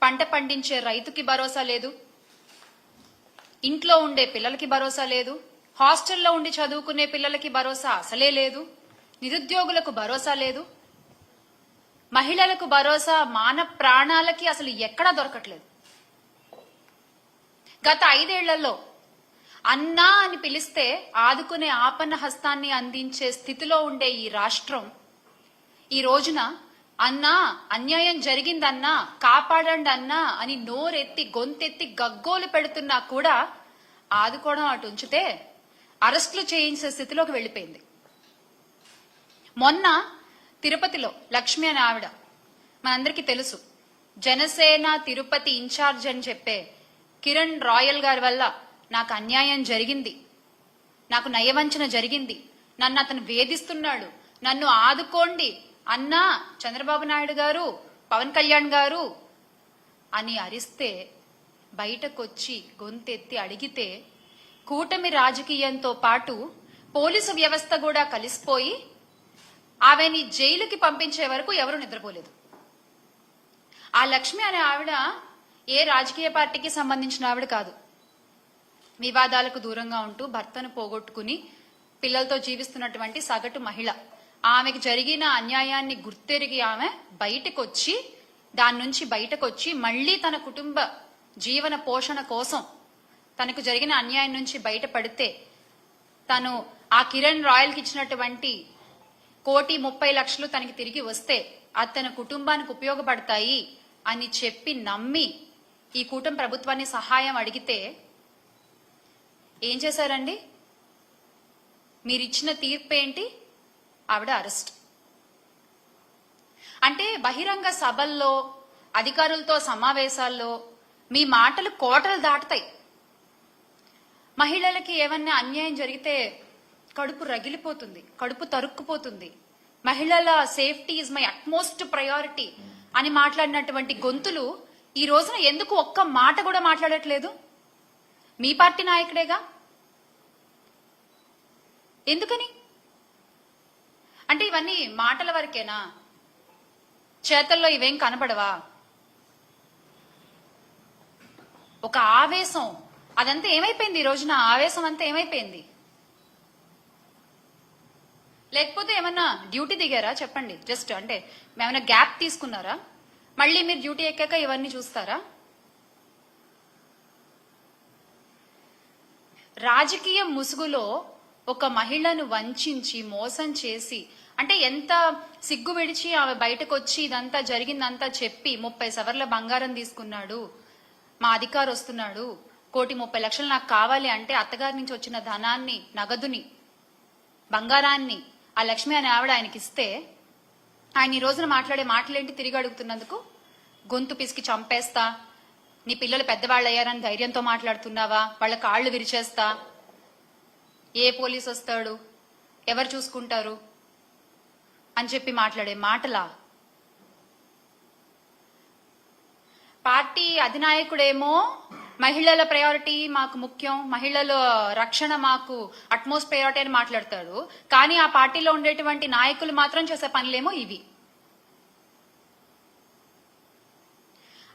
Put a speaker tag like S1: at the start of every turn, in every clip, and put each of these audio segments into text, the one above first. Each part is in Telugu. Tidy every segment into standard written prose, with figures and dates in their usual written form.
S1: పంట పండించే రైతుకి భరోసా లేదు, ఇంట్లో ఉండే పిల్లలకి భరోసా లేదు, హాస్టల్లో ఉండి చదువుకునే పిల్లలకి భరోసా అసలే లేదు, నిరుద్యోగులకు భరోసా లేదు, మహిళలకు భరోసా మాన ప్రాణాలకి అసలు ఎక్కడా దొరకట్లేదు. గత 5 ఏళ్లలో అన్నా అని పిలిస్తే ఆదుకునే ఆపన్న హస్తాన్ని అందించే స్థితిలో ఉండే ఈ రాష్ట్రం ఈ రోజున అన్నా అన్యాయం జరిగిందన్నా కాపాడండి అన్నా అని నోరెత్తి గొంతెత్తి గగ్గోలు పెడుతున్నా కూడా ఆదుకోవడం అటు ఉంచితే అరెస్టులు చేయించే స్థితిలోకి వెళ్లిపోయింది. మొన్న తిరుపతిలో లక్ష్మి అనే ఆవిడ, మనందరికీ తెలుసు, జనసేన తిరుపతి ఇన్ఛార్జ్ అని చెప్పే కిరణ్ రాయల్ గారి వల్ల నాకు అన్యాయం జరిగింది, నాకు నయవంచన జరిగింది, నన్ను అతను వేధిస్తున్నాడు, నన్ను ఆదుకోండి అన్నా చంద్రబాబు నాయుడు గారు, పవన్ కళ్యాణ్ గారు అని అరిస్తే బయటకొచ్చి గొంతెత్తి అడిగితే కూటమి రాజకీయంతో పాటు పోలీసు వ్యవస్థ కూడా కలిసిపోయి ఆమెని జైలుకి పంపించే వరకు ఎవరూ నిద్రపోలేదు. ఆ లక్ష్మి అనే ఆవిడ ఏ రాజకీయ పార్టీకి సంబంధించిన ఆవిడ కాదు. వివాదాలకు దూరంగా ఉంటూ భర్తను పోగొట్టుకుని పిల్లలతో జీవిస్తున్నటువంటి సగటు మహిళ. ఆమెకు జరిగిన అన్యాయాన్ని గుర్తెరిగి ఆమె దాని నుంచి బయటకొచ్చి మళ్లీ తన కుటుంబ జీవన పోషణ కోసం తనకు జరిగిన అన్యాయం నుంచి బయటపడితే తను ఆ కిరణ్ రాయల్కి ఇచ్చినటువంటి 1,30,00,000 తనకి తిరిగి వస్తే అది తన కుటుంబానికి ఉపయోగపడతాయి అని చెప్పి నమ్మి ఈ కూటమి ప్రభుత్వాన్ని సహాయం అడిగితే ఏం చేశారండి? మీరిచ్చిన తీర్పు ఏంటి? ఆవిడ అరెస్ట్. అంటే బహిరంగ సభల్లో అధికారులతో సమావేశాల్లో మీ మాటలు కోటలు దాటుతాయి. మహిళలకి ఏమన్నా అన్యాయం జరిగితే కడుపు రగిలిపోతుంది, కడుపు తరుక్కుపోతుంది. మహిళల safety is my utmost priority అని మాట్లాడినటువంటి గొంతులు ఈ రోజున ఎందుకు ఒక్క మాట కూడా మాట్లాడట్లేదు? మీ పార్టీ నాయకుడేగా. ఎందుకని? అంటే ఇవన్నీ మాటల వరకేనా? చేతల్లో ఇవేం కనపడవా? ఒక ఆవేశం అదంతా ఏమైపోయింది? ఈ రోజున ఆవేశం అంతా ఏమైపోయింది? లేకపోతే ఏమన్నా డ్యూటీ దిగారా? చెప్పండి. జస్ట్ అంటే ఏమైనా గ్యాప్ తీసుకున్నారా? మళ్ళీ మీరు డ్యూటీ ఎక్కాక ఇవన్నీ చూస్తారా? రాజకీయ ముసుగులో ఒక మహిళను వంచి మోసం చేసి, అంటే ఎంత సిగ్గు విడిచి ఆమె బయటకు వచ్చి ఇదంతా జరిగిందంతా చెప్పి 30 సవర్ల బంగారం తీసుకున్నాడు, మా అధికారు వస్తున్నాడు, 1,30,00,000 నాకు కావాలి అంటే అత్తగారి నుంచి వచ్చిన ధనాన్ని, నగదుని, బంగారాన్ని ఆ లక్ష్మి అనే ఆవిడ ఆయనకిస్తే ఆయన ఈ రోజున మాట్లాడే మాటలేంటి? తిరిగి అడుగుతున్నందుకు గొంతు పిసికి చంపేస్తా, నీ పిల్లలు పెద్దవాళ్ళు అయ్యారని ధైర్యంతో మాట్లాడుతున్నావా, వాళ్ళ కాళ్ళు విరిచేస్తా, ఏ పోలీసు వస్తాడు, ఎవరు చూసుకుంటారు అని చెప్పి మాట్లాడే మాటలా? పార్టీ అధినాయకుడేమో మహిళల ప్రయారిటీ మాకు ముఖ్యం, మహిళల రక్షణ మాకు అట్మోస్ట్ ప్రయారిటీ అని మాట్లాడతాడు. కానీ ఆ పార్టీలో ఉండేటువంటి నాయకులు మాత్రం చేసే పనులేమో ఇవి.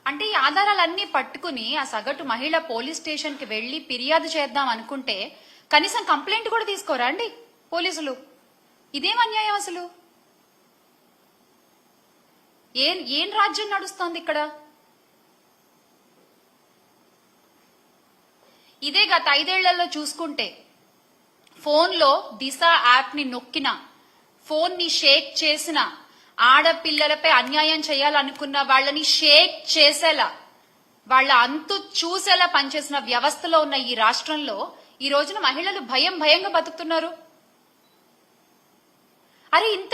S1: అంటే ఈ ఆధారాలన్నీ పట్టుకుని ఆ సగటు మహిళ పోలీస్ స్టేషన్ కి వెళ్లి ఫిర్యాదు చేద్దాం అనుకుంటే కనీసం కంప్లైంట్ కూడా తీసుకోరా అండి పోలీసులు? ఇదేం అన్యాయం అసలు? ఏం రాజ్యం నడుస్తోంది ఇక్కడ? ఇదే గత 5 ఏళ్లలో చూసుకుంటే ఫోన్లో దిశ యాప్ ని నొక్కిన, ఫోన్ ని షేక్ చేసిన, ఆడపిల్లలపై అన్యాయం చేయాలనుకున్న వాళ్ళని షేక్ చేసేలా, వాళ్ళ అంతు చూసేలా పనిచేసిన వ్యవస్థలో ఉన్న ఈ రాష్ట్రంలో ఈ రోజున మహిళలు భయంగా బతుకుతున్నారు. అరే ఇంత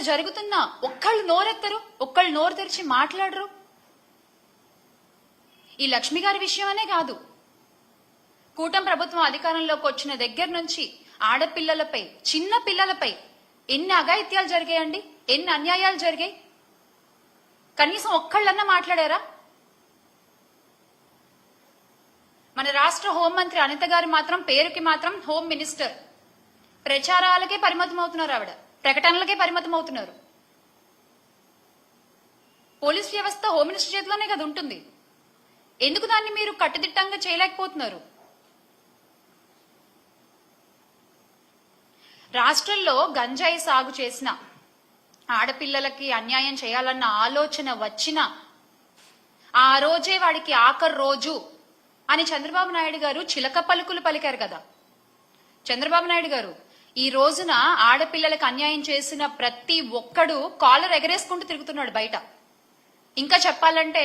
S1: జరుగుతున్నా ఒక్కళ్ళు నోరెత్తరు, ఒక్కళ్ళు నోరు తెరిచి మాట్లాడరు. ఈ లక్ష్మి గారి విషయమనే కాదు, కూటమి ప్రభుత్వం అధికారంలోకి వచ్చిన దగ్గర నుంచి ఆడపిల్లలపై, చిన్న పిల్లలపై ఎన్ని అఘాయిత్యాలు జరిగాయండి, ఎన్ని అన్యాయాలు జరిగాయి? కనీసం ఒక్కళ్ళన్నా మాట్లాడారా? మన రాష్ట్ర హోంమంత్రి అనిత గారు మాత్రం పేరుకి మాత్రం హోమ్ మినిస్టర్, ప్రచారాలకే పరిమితం అవుతున్నారు, ఆవిడ ప్రకటనలకే పరిమితం అవుతున్నారు. పోలీస్ వ్యవస్థ హోమ్ మినిస్టర్ చేతిలోనే కదా ఉంటుంది. ఎందుకు దాన్ని మీరు కట్టుదిట్టంగా చేయలేకపోతున్నారు? రాష్ట్రంలో గంజాయి సాగు చేసిన ఆడపిల్లలకి అన్యాయం చేయాలన్న ఆలోచన వచ్చిన ఆ రోజే వాడికి ఆఖరి రోజు అని చంద్రబాబు నాయుడు గారు చిలక పలుకులు పలికారు కదా. చంద్రబాబు నాయుడు గారు ఈ రోజున ఆడపిల్లలకు అన్యాయం చేసిన ప్రతి ఒక్కడు కాలర్ ఎగరేసుకుంటూ తిరుగుతున్నాడు బయట. ఇంకా చెప్పాలంటే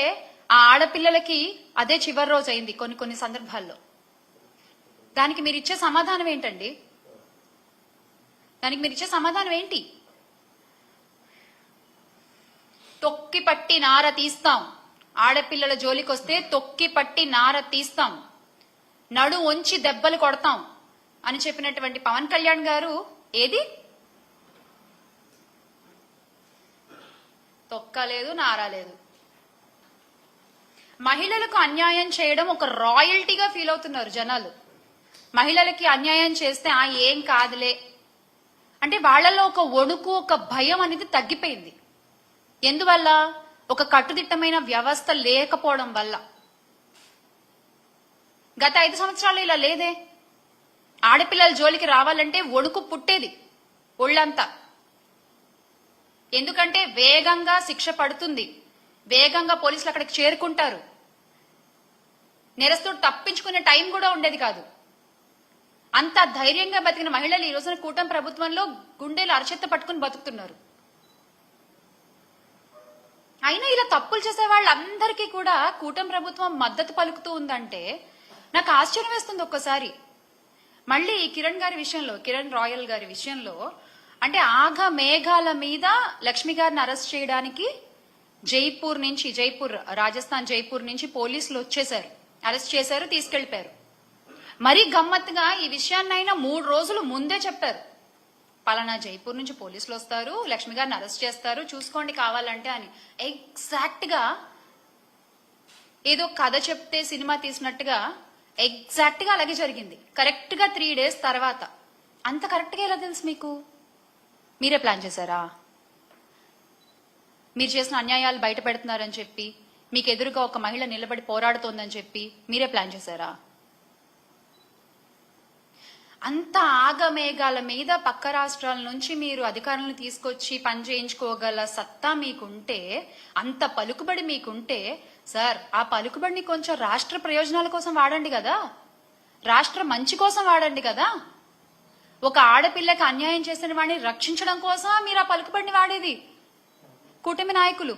S1: ఆ ఆడపిల్లలకి అదే చివరి రోజు అయింది కొన్ని సందర్భాల్లో. దానికి మీరు ఇచ్చే సమాధానం ఏంటండి? దానికి మీరు ఇచ్చే సమాధానం ఏంటి? తొక్కి పట్టి నార తీస్తాం, ఆడపిల్లల జోలికొస్తే తొక్కి పట్టి నార తీస్తాం, నడు వంచి దెబ్బలు కొడతాం అని చెప్పినటువంటి పవన్ కళ్యాణ్ గారు ఏది తొక్కలేదు, నారాలేదు. మహిళలకు అన్యాయం చేయడం ఒక రాయల్టీగా ఫీల్ అవుతున్నారు జనాలు. మహిళలకి అన్యాయం చేస్తే ఏం కాదులే అంటే వాళ్ళలో ఒక వణుకు, ఒక భయం అనేది తగ్గిపోయింది. ఎందువల్ల? ఒక కట్టుదిట్టమైన వ్యవస్థ లేకపోవడం వల్ల. గత 5 సంవత్సరాలు ఇలా లేదే. ఆడపిల్లల జోలికి రావాలంటే వణుకు పుట్టేది ఒళ్ళంతా. ఎందుకంటే వేగంగా శిక్ష పడుతుంది, వేగంగా పోలీసులు అక్కడికి చేరుకుంటారు, నేరస్తుడు తప్పించుకునే టైం కూడా ఉండేది కాదు. అంత ధైర్యంగా బతికిన మహిళలు ఈ రోజున కూటమి ప్రభుత్వంలో గుండెలు అరచెత్త పట్టుకుని బతుకుతున్నారు. అయినా ఇలా తప్పులు చేసే వాళ్ళందరికీ కూడా కూటమి ప్రభుత్వం మద్దతు పలుకుతూ ఉందంటే నాకు ఆశ్చర్యం వేస్తుంది ఒక్కసారి. మళ్ళీ కిరణ్ గారి విషయంలో, కిరణ్ రాయల్ గారి విషయంలో అంటే ఆగ మేఘాల మీద లక్ష్మి గారిని అరెస్ట్ చేయడానికి జైపూర్ రాజస్థాన్ జైపూర్ నుంచి పోలీసులు వచ్చేశారు, అరెస్ట్ చేశారు, తీసుకెళ్లిపోయారు. మరీ గమ్మత్తుగా ఈ విషయాన్నైనా 3 రోజులు ముందే చెప్పారు. పలానా జైపూర్ నుంచి పోలీసులు వస్తారు, లక్ష్మి గారిని అరెస్ట్ చేస్తారు, చూసుకోండి కావాలంటే అని. ఎగ్జాక్ట్ గా ఏదో కథ చెప్తే సినిమా తీసినట్టుగా ఎగ్జాక్ట్ గా అలాగే జరిగింది. కరెక్ట్ గా 3 డేస్ తర్వాత. అంత కరెక్ట్ గా ఎలా తెలుసు మీకు? మీరే ప్లాన్ చేశారా? మీరు చేసిన అన్యాయాలు బయట పెడుతున్నారని చెప్పి, మీకు ఎదురుగా ఒక మహిళ నిలబడి పోరాడుతోందని చెప్పి మీరే ప్లాన్ చేశారా? అంత ఆగమేఘాల మీద పక్క రాష్ట్రాల నుంచి మీరు అధికారులను తీసుకొచ్చి పని చేయించుకోగల సత్తా మీకుంటే, అంత పలుకుబడి మీకుంటే, సార్ ఆ పలుకుబడిని కొంచెం రాష్ట్ర ప్రయోజనాల కోసం వాడండి కదా, రాష్ట్ర మంచి కోసం వాడండి కదా. ఒక ఆడపిల్లకి అన్యాయం చేసిన వాడిని రక్షించడం కోసం మీరు ఆ పలుకుబడిని వాడేది కూటమి నాయకులు.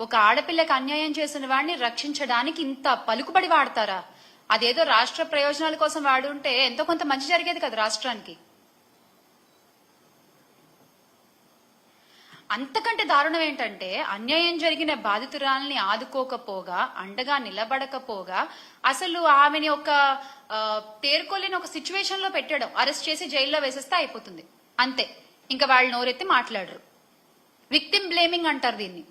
S1: ఒక ఆడపిల్లకి అన్యాయం చేసిన వాడిని రక్షించడానికి ఇంత పలుకుబడి వాడతారా? అదేదో రాష్ట్ర ప్రయోజనాల కోసం వాడుంటే ఎంతో కొంత మంచి జరిగేది కదా రాష్ట్రానికి. అంతకంటే దారుణం ఏంటంటే అన్యాయం జరిగిన బాధితురాల్ని ఆదుకోకపోగా, అండగా నిలబడకపోగా, అసలు ఆమెని ఒక తేరుకోలేని ఒక సిచ్యువేషన్ లో పెట్టడం, అరెస్ట్ చేసి జైల్లో వేసేస్తే అయిపోతుంది అంతే. ఇంకా వాళ్ళు నోరెత్తి మాట్లాడరు. విక్టిమ్ బ్లేమింగ్ అంటారు దీన్ని.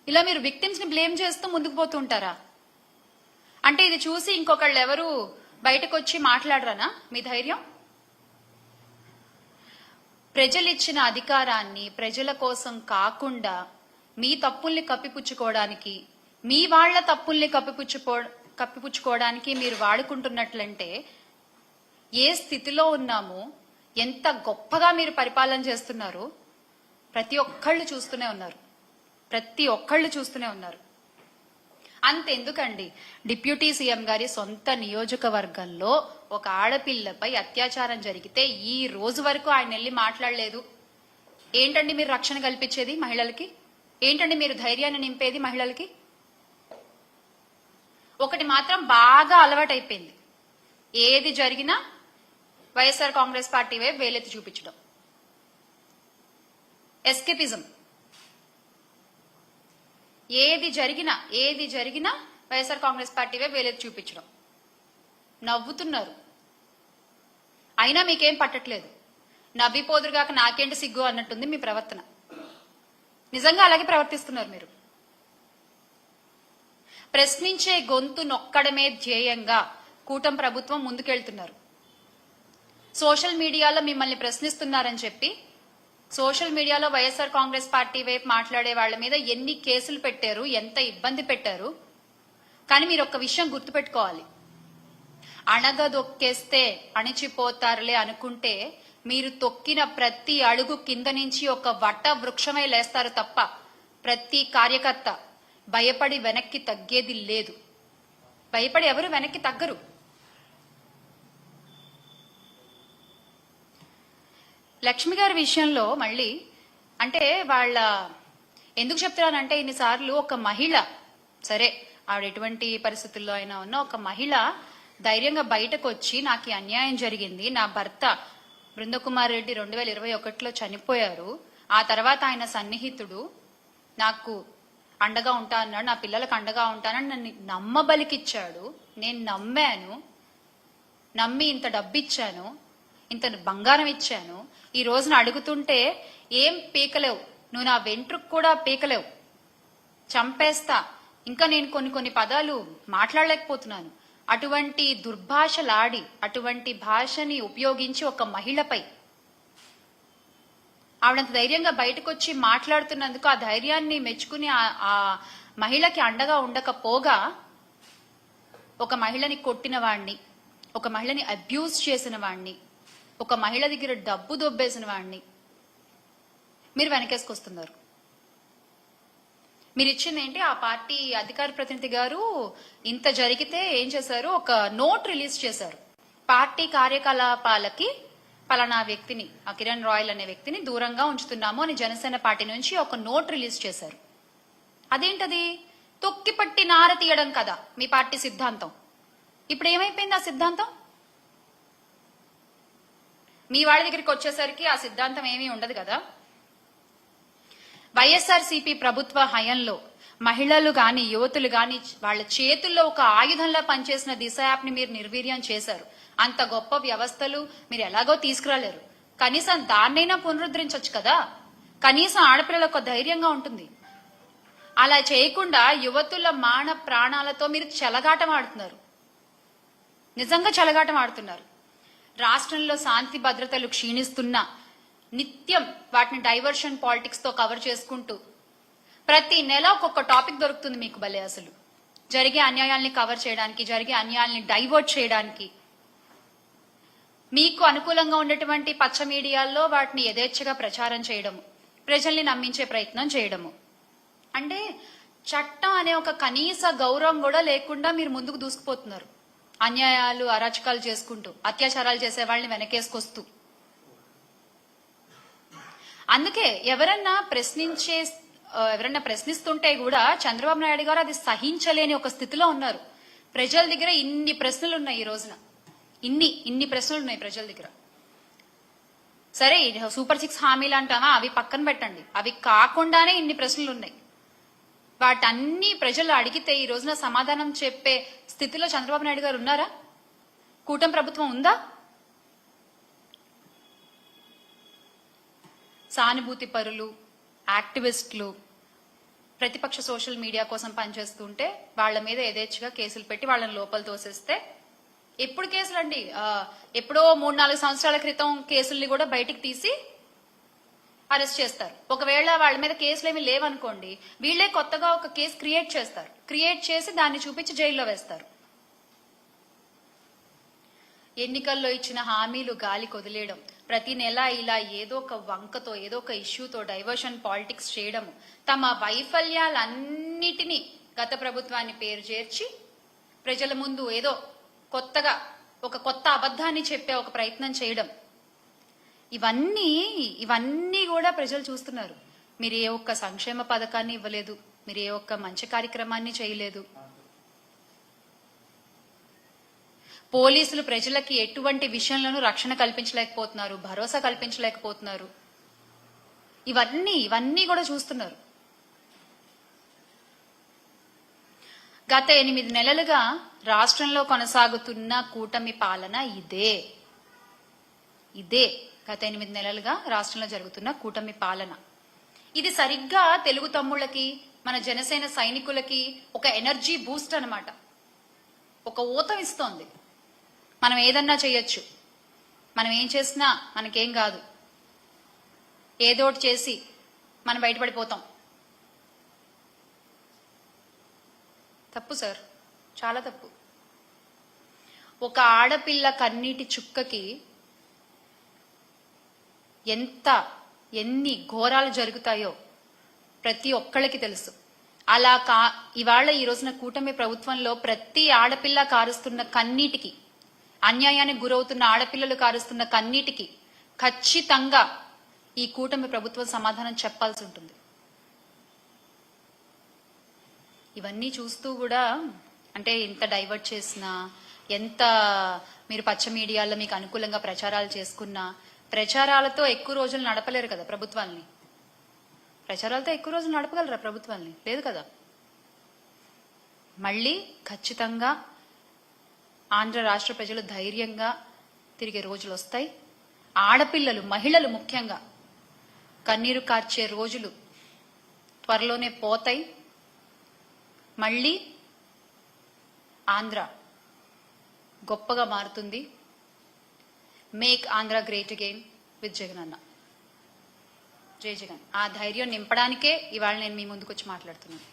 S1: ఇలా మీరు విక్టిమ్స్ ని బ్లేమ్ చేస్తూ ముందుకు పోతుంటారా? అంటే ఇది చూసి ఇంకొకళ్ళు ఎవరు బయటకు వచ్చి మాట్లాడరనా? మీ ధైర్యం? ప్రజలిచ్చిన అధికారాన్ని ప్రజల కోసం కాకుండా మీ తప్పుల్ని కప్పిపుచ్చుకోవడానికి, మీ వాళ్ల తప్పుల్ని కప్పిపుచ్చుకోవడానికి మీరు వాడుకుంటున్నట్లంటే ఏ స్థితిలో ఉన్నామో, ఎంత గొప్పగా మీరు పరిపాలన చేస్తున్నారో ప్రతి ఒక్కళ్ళు చూస్తూనే ఉన్నారు. అంతెందుకండి, డిప్యూటీ సీఎం గారి సొంత నియోజకవర్గంలో ఒక ఆడపిల్లపై అత్యాచారం జరిగితే ఈ రోజు వరకు ఆయన వెళ్ళి మాట్లాడలేదు. ఏంటండి మీరు రక్షణ కల్పించేది మహిళలకి? ఏంటండి మీరు ధైర్యాన్ని నింపేది మహిళలకి? ఒకటి మాత్రం బాగా అలవాటైపోయింది, ఏది జరిగినా వైఎస్ఆర్ కాంగ్రెస్ పార్టీ వైపు వేలెత్తి చూపించడం, ఎస్కేపిజం. ఏది జరిగినా వైఎస్ఆర్ కాంగ్రెస్ పార్టీ వైపు వేలెత్తి చూపించడం. నవ్వుతున్నారు, అయినా మీకేం పట్టట్లేదు. నవ్విపోదురుగాక నాకేంటి సిగ్గు అన్నట్టుంది మీ ప్రవర్తన. నిజంగా అలాగే ప్రవర్తిస్తున్నారు మీరు. ప్రశ్నించే గొంతు నొక్కడమే ధ్యేయంగా కూటమి ప్రభుత్వం ముందుకెళ్తున్నారు. సోషల్ మీడియాలో మిమ్మల్ని ప్రశ్నిస్తున్నారని చెప్పి సోషల్ మీడియాలో వైఎస్ఆర్ కాంగ్రెస్ పార్టీ వైపు మాట్లాడే వాళ్ళ మీద ఎన్ని కేసులు పెట్టారు, ఎంత ఇబ్బంది పెట్టారు. కానీ మీరు ఒక్క విషయం గుర్తుపెట్టుకోవాలి, అణగదొక్కేస్తే అణిచిపోతారులే అనుకుంటే మీరు తొక్కిన ప్రతి అడుగు కింద నుంచి ఒక వట వృక్షమై లేస్తారు తప్ప ప్రతి కార్యకర్త భయపడి వెనక్కి తగ్గేది లేదు. భయపడి ఎవరు వెనక్కి తగ్గరు. లక్ష్మి గారి విషయంలో మళ్ళీ అంటే వాళ్ళ ఎందుకు చెప్తున్నానంటే ఇన్నిసార్లు ఒక మహిళ, సరే ఆవిడ ఎటువంటి పరిస్థితుల్లో అయినా ఉన్న ఒక మహిళ ధైర్యంగా బయటకు వచ్చి నాకు ఈ అన్యాయం జరిగింది, నా భర్త బృందకుమార్ రెడ్డి 2021లో చనిపోయారు, ఆ తర్వాత ఆయన సన్నిహితుడు నాకు అండగా ఉంటా అన్నాడు, నా పిల్లలకు అండగా ఉంటానని నన్ను నమ్మబలికిచ్చాడు, నేను నమ్మాను, నమ్మి ఇంత డబ్బు ఇచ్చాను, ఇంత బంగారం ఇచ్చాను, ఈ రోజున అడుగుతుంటే ఏం పీకలేవు, నువ్వు నా వెంట్రుకు కూడా పీకలేవు, చంపేస్తా, ఇంకా నేను కొన్ని పదాలు మాట్లాడలేకపోతున్నాను, అటువంటి దుర్భాషలాడి అటువంటి భాషని ఉపయోగించి ఒక మహిళపై ఆవిడంత ధైర్యంగా బయటకు వచ్చి మాట్లాడుతున్నందుకు ఆ ధైర్యాన్ని మెచ్చుకుని ఆ మహిళకి అండగా ఉండకపోగా ఒక మహిళని కొట్టిన వాణ్ణి, ఒక మహిళని అబ్యూజ్ చేసిన వాణ్ణి, ఒక మహిళ దగ్గర డబ్బు దొబ్బేసిన వాణ్ణి మీరు వెనకేసుకొస్తున్నారు. మీరు ఇచ్చింది ఏంటి? ఆ పార్టీ అధికార ప్రతినిధి గారు ఇంత జరిగితే ఏం చేశారు, ఒక నోట్ రిలీజ్ చేశారు, పార్టీ కార్యకలాపాలకి పలానా వ్యక్తిని, ఆ కిరణ్ రాయల్ అనే వ్యక్తిని దూరంగా ఉంచుతున్నాము అని జనసేన పార్టీ నుంచి ఒక నోట్ రిలీజ్ చేశారు. అదేంటది? తొక్కిపట్టి నార తీయడం కదా మీ పార్టీ సిద్ధాంతం. ఇప్పుడు ఏమైపోయింది ఆ సిద్ధాంతం? మీ వాళ్ళ దగ్గరికి వచ్చేసరికి ఆ సిద్ధాంతం ఏమీ ఉండదు కదా. వైఎస్ఆర్సీపీ ప్రభుత్వ హయంలో మహిళలు గాని యువతులు గాని వాళ్ళ చేతుల్లో ఒక ఆయుధంలా పనిచేసిన దిశ యాప్ ని మీరు నిర్వీర్యం చేశారు. అంత గొప్ప వ్యవస్థలు మీరు ఎలాగో తీసుకురాలేరు, కనీసం దాన్నైనా పునరుద్ధరించవచ్చు కదా, కనీసం ఆడపిల్లలకు ధైర్యంగా ఉంటుంది. అలా చేయకుండా యువతుల మాన ప్రాణాలతో మీరు చెలగాటం ఆడుతున్నారు, నిజంగా చెలగాటం ఆడుతున్నారు. రాష్ట్రంలో శాంతి భద్రతలు క్షీణిస్తున్నా నిత్యం వాటిని డైవర్షన్ పాలిటిక్స్ తో కవర్ చేసుకుంటూ ప్రతి నెల ఒక్కొక్క టాపిక్ దొరుకుతుంది మీకు భలే. అసలు జరిగే అన్యాయాల్ని కవర్ చేయడానికి, జరిగే అన్యాయాల్ని డైవర్ట్ చేయడానికి, మీకు అనుకూలంగా ఉన్నటువంటి పచ్చ మీడియాల్లో వాటిని యథేచ్ఛగా ప్రచారం చేయడము, ప్రజల్ని నమ్మించే ప్రయత్నం చేయడము. అంటే చట్టం అనే ఒక కనీస గౌరవం కూడా లేకుండా మీరు ముందుకు దూసుకుపోతున్నారు, అన్యాయాలు అరాచకాలు చేసుకుంటూ, అత్యాచారాలు చేసే వాళ్ళని వెనకేసుకొస్తూ. అందుకే ఎవరన్నా ప్రశ్నిస్తుంటే కూడా చంద్రబాబు నాయుడు గారు అది సహించలేని ఒక స్థితిలో ఉన్నారు. ప్రజల దగ్గర ఇన్ని ప్రశ్నలు ఉన్నాయి, ఈ రోజున ఇన్ని ప్రశ్నలు ఉన్నాయి ప్రజల దగ్గర. సరే సూపర్ 6 హామీలు అంటామా, అవి పక్కన పెట్టండి, అవి కాకుండానే ఇన్ని ప్రశ్నలు ఉన్నాయి. వాటన్ని ప్రజలు అడిగితే ఈ రోజున సమాధానం చెప్పే స్థితిలో చంద్రబాబు నాయుడు గారు ఉన్నారా? కూటమి ప్రభుత్వం ఉందా? సానుభూతి పరులు, యాక్టివిస్టులు, ప్రతిపక్ష సోషల్ మీడియా కోసం పనిచేస్తుంటే వాళ్ళ మీద యథేచ్ఛగా కేసులు పెట్టి వాళ్ళని లోపల తోసేస్తే, ఎప్పుడు కేసులు అండి, ఎప్పుడో 3-4 సంవత్సరాల క్రితం కేసుల్ని కూడా బయటికి తీసి అరెస్ట్ చేస్తారు. ఒకవేళ వాళ్ళ మీద కేసులు ఏమి లేవనుకోండి, వీళ్లే కొత్తగా ఒక కేసు క్రియేట్ చేస్తారు, క్రియేట్ చేసి దాన్ని చూపించి జైల్లో వేస్తారు. ఎన్నికల్లో ఇచ్చిన హామీలు గాలి కొదిలేయడం, ప్రతి నెల ఇలా ఏదో ఒక వంకతో ఏదో ఒక ఇష్యూతో డైవర్షన్ పాలిటిక్స్ చేయడము, తమ వైఫల్యాలన్నిటినీ గత ప్రభుత్వాన్ని పేరు చేర్చి ప్రజల ముందు ఏదో కొత్తగా ఒక కొత్త అబద్ధాన్ని చెప్పే ఒక ప్రయత్నం చేయడం, ఇవన్నీ కూడా ప్రజలు చూస్తున్నారు. మీరు ఏ ఒక్క సంక్షేమ పథకాన్ని ఇవ్వలేదు, మీరు ఏ ఒక్క మంచి కార్యక్రమాన్ని చేయలేదు. పోలీసులు ప్రజలకి ఎటువంటి విషయంలోనూ రక్షణ కల్పించలేకపోతున్నారు, భరోసా కల్పించలేకపోతున్నారు. ఇవన్నీ కూడా చూస్తున్నారు. గత 8 నెలలుగా రాష్ట్రంలో కొనసాగుతున్న కూటమి పాలన ఇదే గత 8 నెలలుగా రాష్ట్రంలో జరుగుతున్న కూటమి పాలన. ఇది సరిగ్గా తెలుగు తమ్ముళ్ళకి, మన జనసేన సైనికులకి ఒక ఎనర్జీ బూస్ట్ అన్నమాట, ఒక ఊతం ఇస్తోంది. మనం ఏదన్నా చేయొచ్చు, మనం ఏం చేసినా మనకేం కాదు, ఏదోటి చేసి మనం బయటపడిపోతాం. తప్పు సార్, చాలా తప్పు. ఒక ఆడపిల్ల కన్నీటి చుక్కకి ఎన్ని ఘోరాలు జరుగుతాయో ప్రతి ఒక్కళ్ళకి తెలుసు. అలా ఇవాళ ఈ రోజున కూటమి ప్రభుత్వంలో ప్రతి ఆడపిల్ల కారుస్తున్న కన్నీటికి, అన్యాయానికి గురవుతున్న ఆడపిల్లలు కారుస్తున్న కన్నీటికి ఖచ్చితంగా ఈ కూటమి ప్రభుత్వం సమాధానం చెప్పాల్సి ఉంటుంది. ఇవన్నీ చూస్తూ కూడా అంటే ఎంత డైవర్ట్ చేసినా, ఎంత మీరు పచ్చ మీడియాలో మీకు అనుకూలంగా ప్రచారాలు చేసుకున్నా, ప్రచారాలతో ఎక్కువ రోజులు నడపలేరు కదా ప్రభుత్వాల్ని. ప్రచారాలతో ఎక్కువ రోజులు నడపగలరా ప్రభుత్వాల్ని? లేదు కదా. మళ్ళీ ఖచ్చితంగా ఆంధ్ర రాష్ట్ర ప్రజలు ధైర్యంగా తిరిగే రోజులు వస్తాయి. ఆడపిల్లలు, మహిళలు ముఖ్యంగా కన్నీరు కార్చే రోజులు త్వరలోనే పోతాయి. మళ్ళీ ఆంధ్ర గొప్పగా మారుతుంది. Make Andhra great again with Jagan అన్న. జై జగన్. ఆ ధైర్యం నింపడానికే ఇవాళ నేను మీ ముందుకు వచ్చి మాట్లాడుతున్నాను.